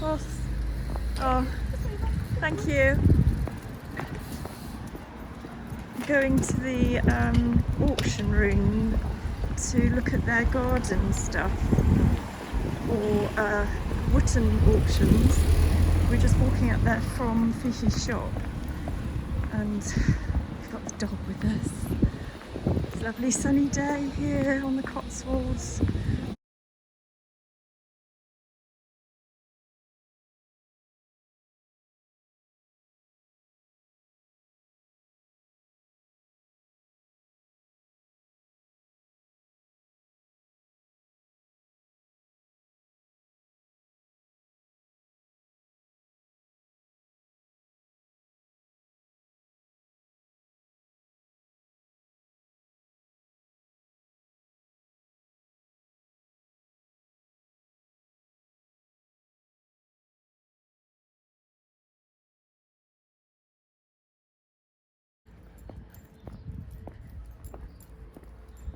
course. Oh, thank you. Going to the auction room to look at their garden stuff, or Wotton Auctions. We're just walking up there from Fifi's shop, and we've got the dog with us. It's a lovely sunny day here on the Cotswolds.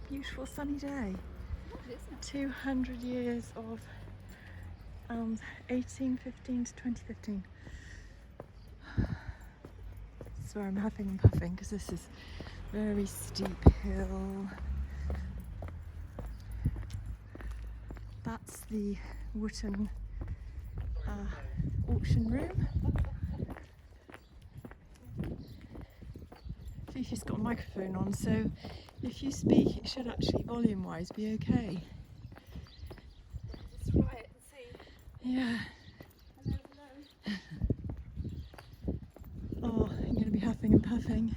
Beautiful sunny day. 200 years of 1815 to 2015. So I'm huffing and puffing because this is very steep hill. That's the Wotton Auction Room. Fifi's got a microphone on, so if you speak, it should actually, volume-wise, be okay. Let's try it and see. Yeah. Hello. Oh, I'm going to be huffing and puffing.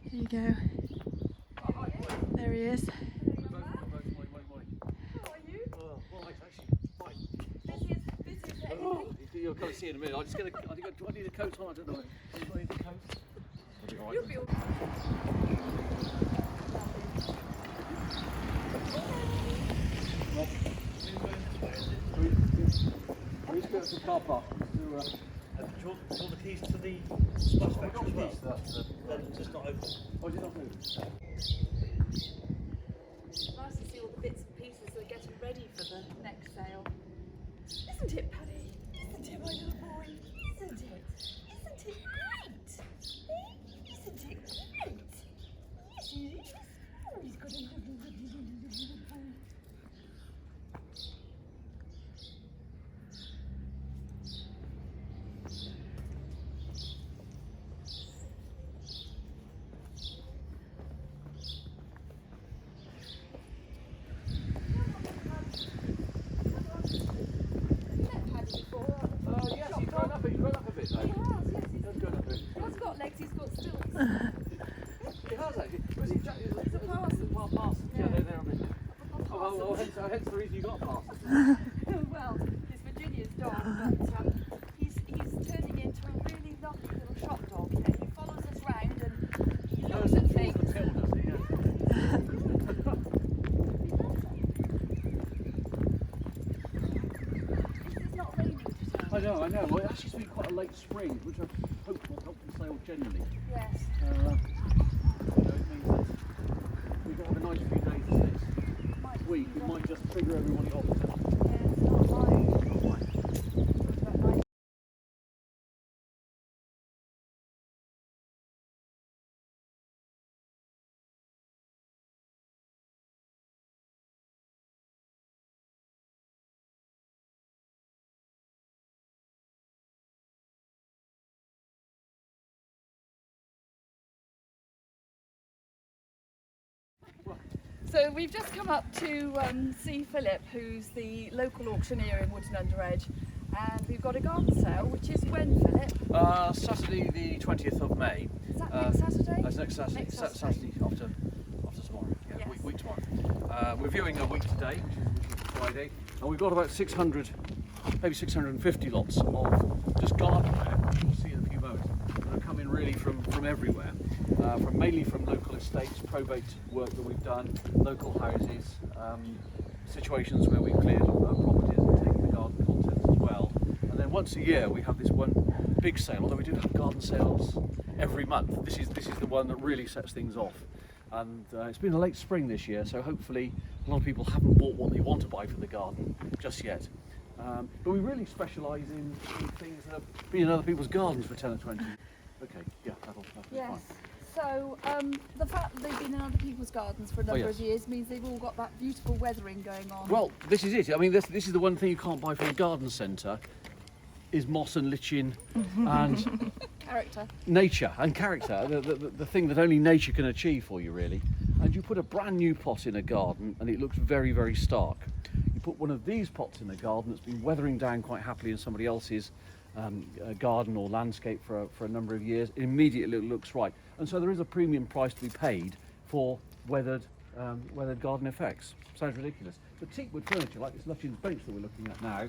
Here you go. There he is. How are you? Well, actually, Busy as anything. you'll kind of see in a minute. I need a coat on. I don't know. Do I need a coat? You'll be all We need to go to the car park. Do you want the keys to the splash factory as well? That's just not open. Oh, did not move? nice to see all the bits and pieces that are getting ready for the next sale. Isn't it, Paddy? Isn't it, my little boy? Isn't it? Isn't it great? Isn't it great? Yes, it is. Oh, he's got a lovely boy. Yes, he's grown up a bit. He has, yes. He has grown up a bit. He has got legs, he's got stilts. He has actually. Was he He's a parson. Parson. Yeah, they're a bit. Oh, hence the reason you got a parson. Well, it's Virginia's dog, but he's turning into a really lovely little shop dog. You know, he follows us round and he looks at things. The tail, does he? Yeah. It's not raining today. I know. Well, it's actually been quite a late spring, which I hope will help the sale generally. Yes. It means that we can have a nice few days this week. We might just trigger everybody off. Yeah, it's not right. So we've just come up to see Philip, who's the local auctioneer in Wotton-under-Edge, and we've got a garden sale, which is when, Philip? Saturday the 20th of May. Is that next Saturday? That's next Saturday. Next Saturday. Saturday after tomorrow. Yeah, Yes. week tomorrow. We're viewing a week today, which is Friday, and we've got about 600, maybe 650 lots of just garden ware, which we'll see in a few moments, that have come in really from everywhere. Mainly from local estates, probate work that we've done, local houses, situations where we've cleared properties and taken the garden contents as well. And then once a year we have this one big sale, although we do have garden sales every month. This is the one that really sets things off. And it's been a late spring this year, so hopefully a lot of people haven't bought what they want to buy for the garden just yet. But we really specialise in things that have been in other people's gardens for 10 or 20. Okay, yeah, that'll be Yes. fine. So the fact that they've been in other people's gardens for a number yes. of years means they've all got that beautiful weathering going on. Well, this is it. I mean, this is the one thing you can't buy from a garden centre, is moss and lichen and Character. nature and character, the thing that only nature can achieve for you, really. And you put a brand new pot in a garden and it looks very, very stark. You put one of these pots in a garden that's been weathering down quite happily in somebody else's garden or landscape for a number of years, immediately it looks right. And so there is a premium price to be paid for weathered garden effects. Sounds ridiculous. But teakwood furniture, like this Lutchen's bench that we're looking at now,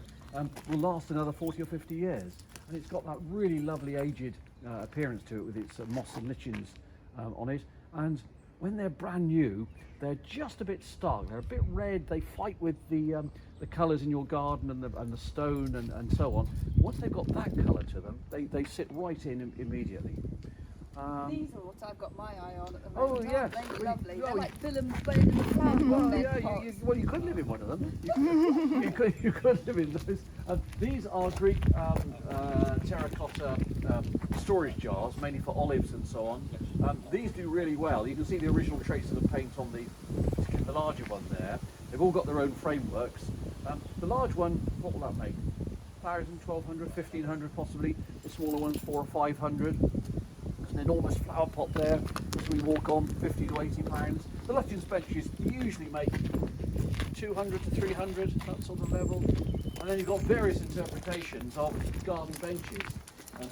will last another 40 or 50 years. And it's got that really lovely aged appearance to it with its moss and lichens on it. And when they're brand new, they're just a bit stark. They're a bit red. They fight with the colours in your garden and the stone and so on. Once they've got that colour to them, they sit right in immediately. These are what I've got my eye on at the Oh, moment. yes. Aren't they Well, lovely? oh, They're like Willem in the flower Well, bed yeah, pots. well, you could live in one of them. You could live in those. These are Greek terracotta storage jars, mainly for olives and so on. These do really well. You can see the original traces of paint on the larger one there. They've all got their own frameworks. The large one, what will that make? 1,000, 1,200, 1,500 possibly. The smaller one's 400 or 500. There's an enormous flower pot there as we walk on, 50 to 80 pounds. The Lutchen's benches usually make 200 to 300, that sort of level. And then you've got various interpretations of garden benches.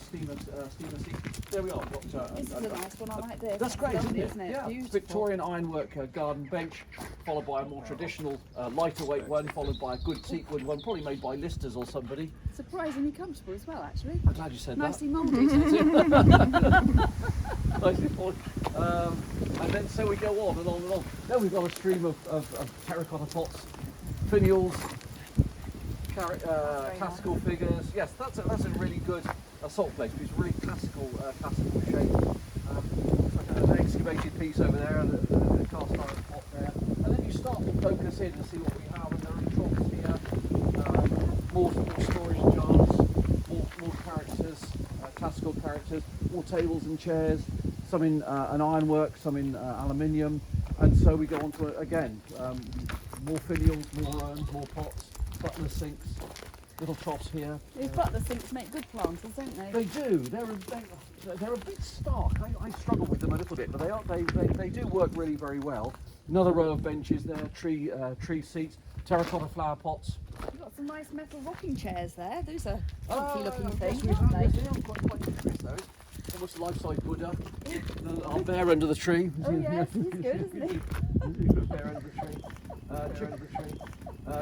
Steamer seats. There we are. We've got, This is a nice one. I like this. that's great, lovely, isn't it? Yeah. Beautiful. Victorian ironwork garden bench, followed by a more traditional lighter weight one, followed by a good teakwood one, probably made by Listers or somebody. Surprisingly comfortable as well, actually. I'm glad you said Nicely that. moulded. Nicely poured. And then so we go on and on and on. Then we've got a stream of terracotta pots, finials, classical figures. Yes, that's a really good salt place. It's really classical shape. Like an excavated piece over there and a cast iron pot there. And then you start to focus in and see what we have. And there are troughs here, more storage jars, more characters, classical characters, more tables and chairs. Some in an ironwork, some in aluminium. And so we go on to again more finials, more urns, more pots, butler sinks. Little troughs here. These butler sinks make good planters, don't they? They do. They're a bit stark. I struggle with them a little bit, but they do work really very well. Another row of benches there, tree seats, terracotta flower pots. You've got some nice metal rocking chairs there. Those are Oh, funky looking yes, things, we aren't have. they? Yes, I'm quite interested those. Almost a life-size Buddha. Our bear under the tree. Oh yes, he's good, isn't he? Bear under the tree.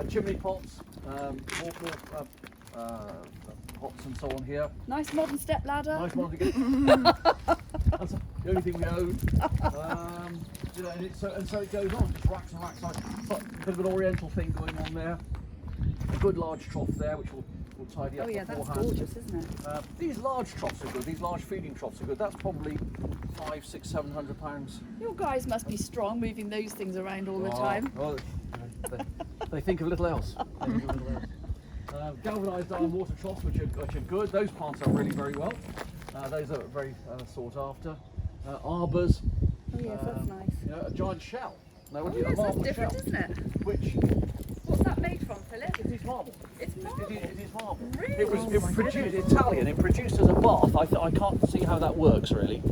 Chimney pots. More pots and so on here. Nice modern step ladder. Nice one to get. That's the only thing we own. You know, and so it goes on, just racks and racks. A bit of an oriental thing going on there. A good large trough there, which will tidy up. Oh yeah, that's beforehand. gorgeous, isn't it? These large troughs are good. These large feeding troughs are good. That's probably £500, £600, £700. Your guys must be strong moving those things around all the time. Well, they think of little else. Galvanised iron water troughs, which are good. Those plants are really very well. Those are very sought after. Arbours. Oh yes, that's nice. You know, a giant shell. Now, Oh a yes, that's marble different, shell, isn't it? which What's that made from, Philip? it is marble. It's marble. It is marble. Really? It was Oh my produced Italian. It produced as a bath. I can't see how that works really.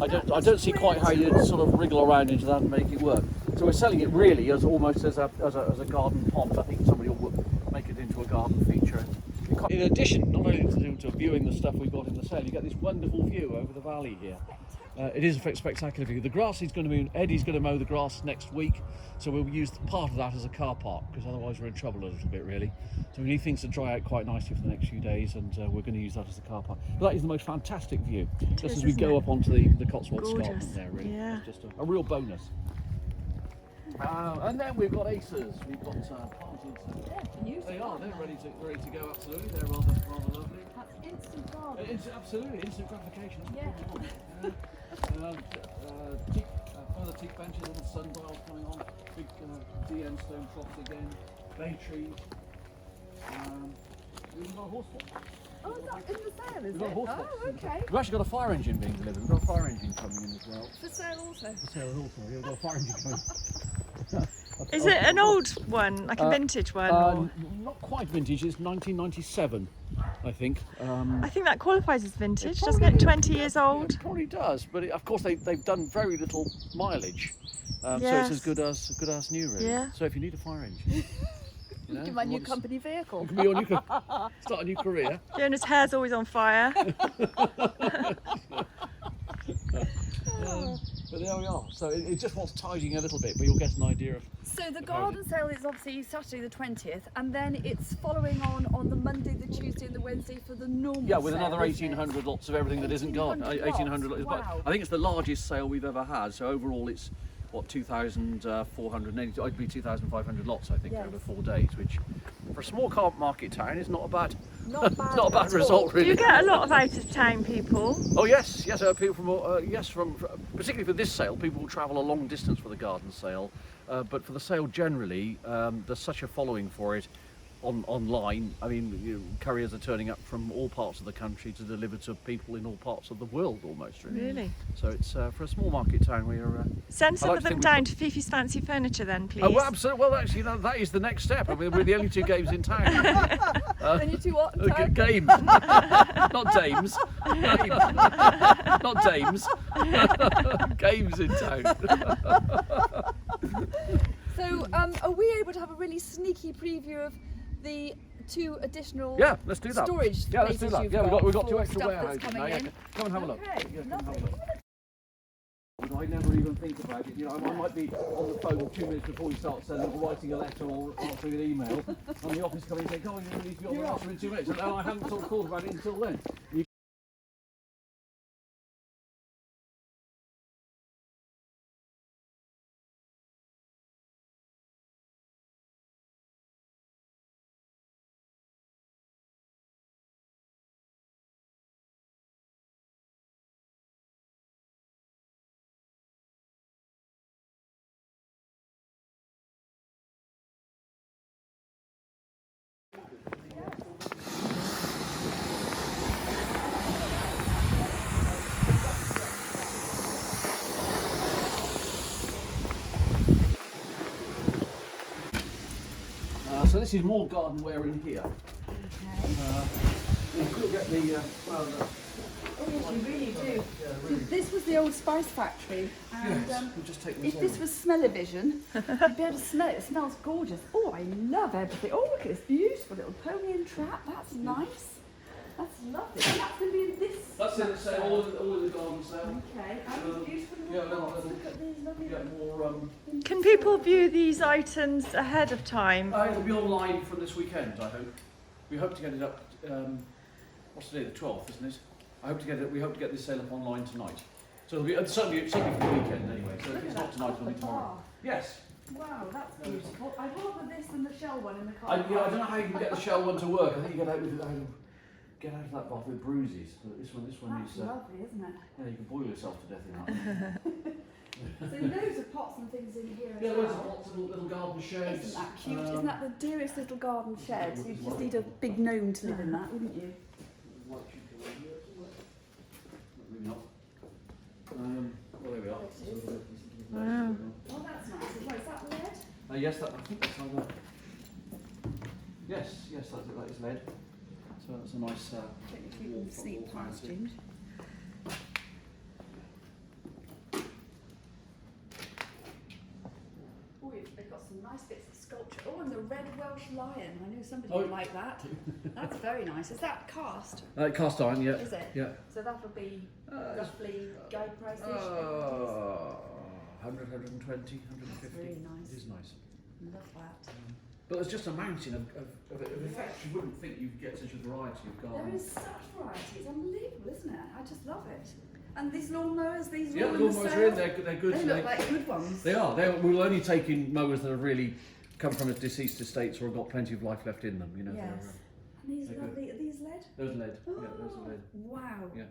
I don't see quite how you sort of wriggle around into that and make it work. So we're selling it really as almost as a garden pot. I think somebody will make it into a garden feature. In addition, not only to viewing the stuff we've got in the sale, you get this wonderful view over the valley here. It is a spectacular view. The grass is going to be, Eddie's going to mow the grass next week, so we'll use part of that as a car park, because otherwise we're in trouble a little bit really. So we need things to dry out quite nicely for the next few days, and we're going to use that as a car park. But that is the most fantastic view, just as we go up onto the Cotswold Escarpment there really. Yeah. It's just a real bonus. And then we've got acers. We've got planted. They are. They're ready to go. Absolutely. They're rather lovely. That's instant garden. Absolutely instant gratification. Yeah. Further teak benches, little sundials coming on. Big DN stone troughs again. Bay trees. We've got a horse farm. Oh, is that in the sale, is We've got a it? horse Oh, farm. okay. We've actually got a fire engine being delivered. We've got a fire engine coming in as well. For sale also. For sale also. Yeah, we've got a fire engine coming. Is it an old one, like a vintage one? Or? Not quite vintage. It's 1997, I think. I think that qualifies as vintage, doesn't it? 20 years old. It probably does, but of course they've done very little mileage, so Yes. it's as good as new, really. Yeah. So if you need a fire engine, you know, Give my you new want to company vehicle. It can be your new start a new career. Fiona's hair's always on fire. But there we are. So it just wants tidying a little bit, but you'll get an idea of. So the garden sale is obviously Saturday the 20th, and then it's following on the Monday, the Tuesday and the Wednesday for the normal Yeah, with sale, another isn't it? 1,800 lots of everything that isn't garden. 1,800 1,800 lots. wow. I think it's the largest sale we've ever had. So overall, it's what 2,400, it'd be 2,500 lots, I think, Yes. over 4 days, which for a small car market town is not a bad, Not bad, not a bad at all. result, Do really. you get a lot of out of town people? Oh yes, people from particularly for this sale, people will travel a long distance for the garden sale, but for the sale generally, there's such a following for it online. I mean, couriers are turning up from all parts of the country to deliver to people in all parts of the world, almost. Really? So it's for a small market town. Send some like of to them think down to Fifi's Fancy Furniture then, please. Oh, well, absolutely. Well, actually, that is the next step. I mean, we're the only two games in town. Then you do what? Games, not dames. Games. Not dames. Games in town. So are we able to have a really sneaky preview of the 2 additional Yeah, let's do that. storage Yeah, let's do places that. you've Yeah, we've got for 2 extra stuff warehouses that's now. coming Yeah, in? come and have a look. Okay, Yeah, come and have a lovely. look. I never even think about it. You know, I might be on the phone 2 minutes before you start sending or writing a letter or answering an email, and the office coming and saying, "Oh, you need to be on the answer in 2 minutes." And I haven't sort of thought about it until then. So this is more gardenware in here. You could get the Oh yes, you really do. So this was the old spice factory, and we'll just take this if this was smell-o-vision, you'd be able to smell it. It smells gorgeous. Oh, I love everything. Oh, look at this beautiful little pony and trap. That's nice. That's lovely. And that's going to be in this. That's in the sale, all in the garden sale. Okay, and these beautiful yeah, little little- pots. Look at these lovely Yeah, more. Can people view these items ahead of time? It'll be online from this weekend, I hope. We hope to get it up. What's today? The 12th, isn't it? I hope to get it. We hope to get this sale up online tonight. So it'll be certainly for the weekend anyway. So if Look it's at not that tonight, it'll be copper tomorrow. bar. Yes. Wow, that's beautiful. I'd rather this than the shell one in the car. I don't know how you can get the shell one to work. I think you get out of that bath with bruises. But this one That's is. lovely, isn't it? Yeah, you can boil yourself to death in that one. So loads of pots and things in here Yeah, as loads of well. lots of little garden sheds. Isn't that cute? Isn't that the dearest little garden shed? You just need a big gnome to live in that, wouldn't you? Maybe not. Well, there we are. Wow. Oh, that's nice. What, is that lead? Yes, I think that's either. Yes, that is lead. So that's a nice. I don't know if you can see wall past fancy. James. Oh, they've got some nice bits of sculpture. Oh, and the red Welsh lion. I knew somebody would like that. That's very nice. Is that cast? Cast iron, yeah. Is it? Yeah. So that'll be roughly guide price-ish? 100, 120, 150. That's really nice. It is nice. Love that. But there's just a mountain of effects. You wouldn't think you'd get such a variety of There gardens. is such variety. It's unbelievable, isn't it? I just love it. And these lawnmowers, these Yeah, all the in the lawnmowers are sale? in. They're good. They look like good ones. They are. We'll only take in mowers that have really come from deceased estates or have got plenty of life left in them. You know. Yes. And these they're lovely, are these lead? Those lead. Yeah, those are lead. Wow. Yeah.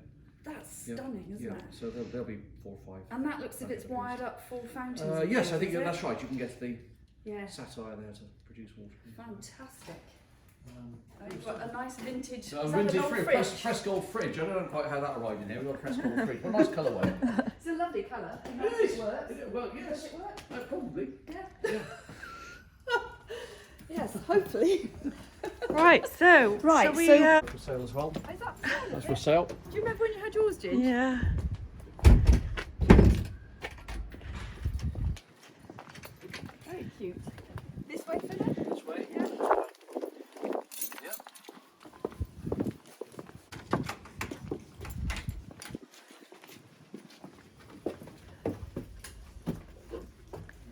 That's Yeah. stunning, isn't Yeah. it? So they'll be 4 or 5. And that looks as if it's wired up full fountains. and Yes, I things, think is it? that's right. You can get the Yes. satire there to produce water. Fantastic. You've got a nice vintage. So a is that vintage an old fridge, press gold fridge. I don't know quite how that arrived in here. We've got a press gold fridge. What a nice colourway. It's a lovely colour. And It it is. works. Well, yes. Does it work? Probably. Yeah. Yes, hopefully. Right, so Right, shall we, so- For sale as well. Is that fair? That's for sale. Do you remember when you had yours, Ginge? yeah. Very cute. This way, Philip? This way. Yeah. Yeah.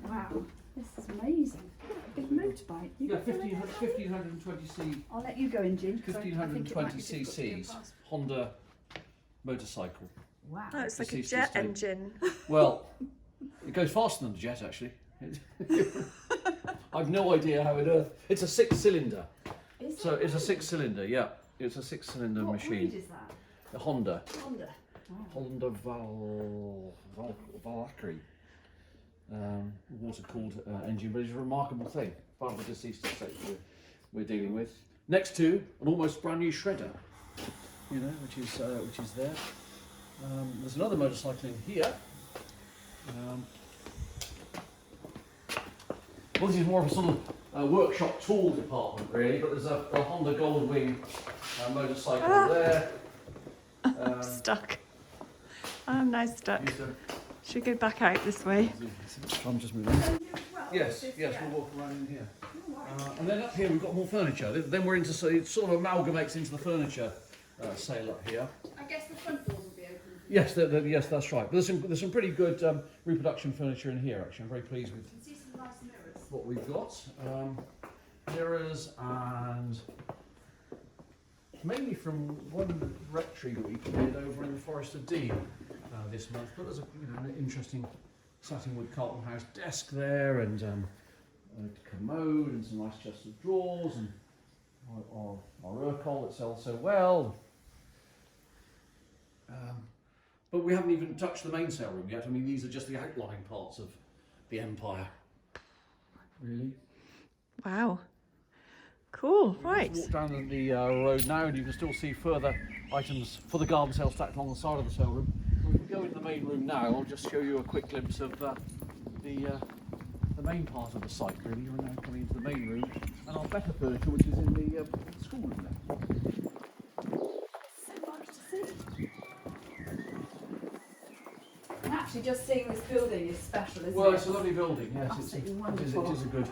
Wow, this is amazing. A big motorbike. You Yeah, got one of those? 1520c. I'll let you go in, Ginge. 'cause I think it might be 1520 difficult to go cc's past. Honda motorcycle. Wow. Oh, it's like a Deceased jet estate. engine. Well, it goes faster than a jet actually. I've no idea how it earth. It's a 6-cylinder. Is So it? it's a 6-cylinder, yeah. It's a 6-cylinder What machine. breed is that? A Honda. Honda. Wow. Honda Valkyrie. Water cooled engine, but it's a remarkable thing. Part of the deceased estate we're dealing with. Next to an almost brand new shredder, you know, which is there. There's another motorcycle in here. Well, this is more of a sort of workshop tool department, really. But there's a Honda Goldwing motorcycle there. Stuck. I'm now stuck. Used to- Should we go back out this way? I'm just moving. Yes, yes, we'll walk around in here. And then up here we've got more furniture. Then we're into, so it sort of amalgamates into the furniture sale up here. I guess the front doors will be open. Yes, yes, that's right. But there's some pretty good reproduction furniture in here. Actually, I'm very pleased with You can see some nice mirrors. what we've got. Mirrors and mainly from one rectory that we cleared over in the Forest of Dean this month. But there's an interesting satinwood Carlton House desk there, and a commode, and some nice chests of drawers, and our Urquhart that sells so well. But we haven't even touched the main sale room yet. I mean, these are just the outlying parts of the empire. Really. Wow. Cool, right. Walk down the road now, and you can still see further items for the garden sale stacked along the side of the sale room. We can go into the main room now. I'll just show you a quick glimpse of the main part of the site. Really, we're now coming into the main room, and our better furniture, which is in the school room there. So much to see. And actually, just seeing this building is special, isn't Well, it? it's a lovely building. Yes, Absolutely it wonderful. is a good.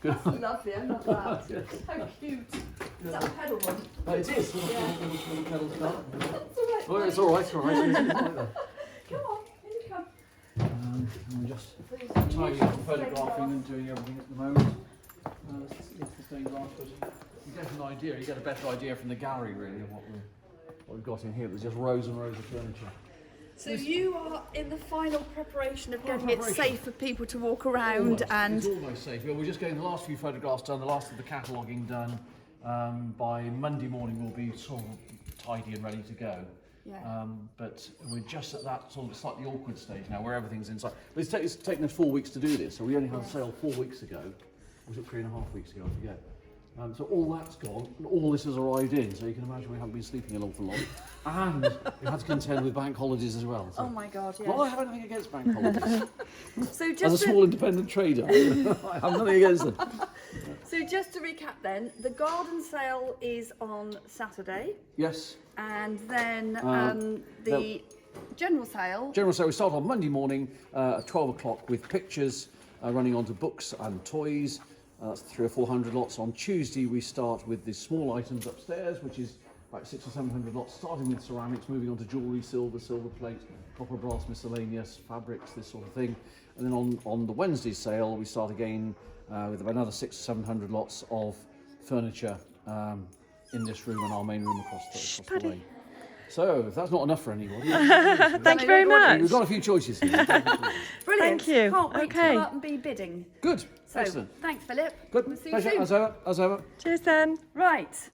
That's lovely, I love that. Yes. How cute. Is that a pedal one? It is. Yeah. Little pedals done. That's all right. Oh, it's all right. It's all right. It's all right. Come on, here you come. And we're just Please. tidying up, photographing and doing everything at the moment. It's the stained glass, but you get an idea, you get a better idea from the gallery really of what we've got in here. There's just rows and rows of furniture. So you are in the final preparation of getting preparation. it safe for people to walk around It's almost safe. Yeah, we're just getting the last few photographs done, the last of the cataloguing done. By Monday morning we'll be sort of tidy and ready to go. Yeah. But we're just at that sort of slightly awkward stage now where everything's inside. But it's taken us 4 weeks to do this, so we only had a sale 4 weeks ago. Was it 3.5 weeks ago? I forget. So all that's gone, and all this has arrived in, so you can imagine we haven't been sleeping an awful lot. And we had to contend with bank holidays as well. So. Oh my God, Not that I yeah. have anything against bank holidays. So As a just small independent trader, I have nothing against them. to recap then, the garden sale is on Saturday, Yes. and then no. the general sale. General sale, we start on Monday morning at 12 o'clock with pictures running onto books and toys. That's 300 or 400 lots. On Tuesday we start with the small items upstairs, which is about 600 or 700 lots, starting with ceramics, moving on to jewellery, silver plate, copper, brass, miscellaneous, fabrics, this sort of thing. And then on the Wednesday sale we start again with about another 600 or 700 lots of furniture in this room and our main room across the way. So if that's not enough for anybody, Thank you very much. we've got a few choices here. Brilliant. Thank you. Can't wait Okay. to go out and be bidding. Good, So excellent. Thanks, Philip. Good, We'll see you pleasure, soon. as ever. Cheers then. Right.